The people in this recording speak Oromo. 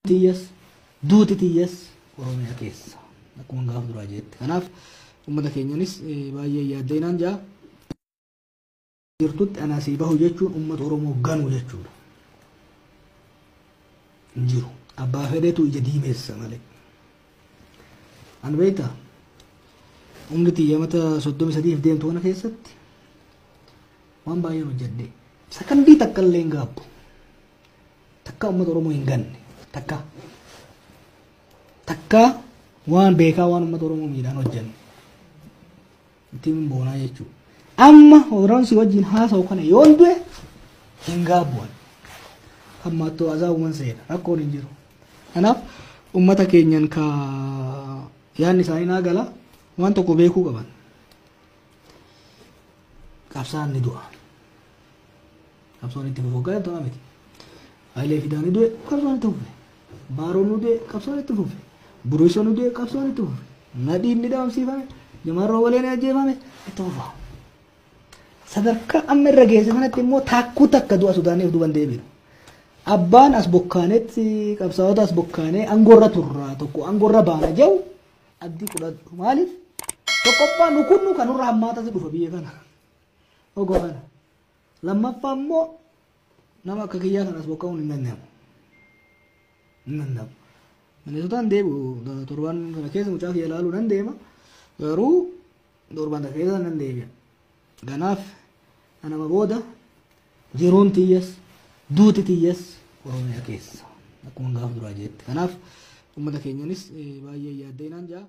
Tiyas, duuti tiyas Oromiyaa keessa akkuma gaaf duraa jette. Kanaaf uummata keenyanis baay'ee yaaddeenaan jaa jirtutti anasii bahu jechuun uummata Oromoo ganuu jechuudha. Hin jiru. Abbaa fedhetu ija diimeessa malee. An beektaa humni xiyya mata 33 deemtu kana keessatti waan baay'een hojjedhe. Sakandii takka illee hin gaabbu. Takka uummata Oromoo hin ganne. Takka waan beekaa waan uummata Oromoo miidhaan hojjenne. Ittiin boonaa jechuudha. Amma Oromoon wajjin haasa'u kana yoon du'e hin gaabbu'an. Hammaattuu azaabuman seena rakkoon hin jiru. Kanaaf uummata keenyan ka yaadni isaanii naa gala waan tokko beekuu qaban. Qabsaan ni du'a. Qabsoon itti fufuu gala ta'aa miti. Haayilee Fidaan ni du'e qabsoon itti fufe. Baaroon nu du'e qabsoon itti fufe. Buruushoo nu du'e qabsoon itti fufe. Nadhiin ni dhaamsiifame. Jamarroo waleen ajjeefame itti fufa. Sadarkaa amma irra geesse kanatti immoo taakkuu takka du'a Sudaaniif duban deebiin. Abbaan as bokkaanetti qabsaa'ota as bokkaanee angorra turraa tokko angorra baana jiru addii kudhatu maaliif tokkoffaa nu kunnu kanurra hammaatatu dhufa biyya kana. Ogoo kana. Lammaffaa immoo nama akka kiyyaa kanas bokkaa'uun hin danda'amu. Hin danda'amu. Minnesotaan deebi'u torban kana keessa mucaa kiyya ilaaluu nan deema. Garuu torban kana keessa nan deebi'a. Kanaaf anama booda jiruun tiyyas duuti tiyyas Oromiyaa keessa akkuma gaaf duraa jette. Kanaaf uummata keenyanis baay'ee yaaddeenaan jaa.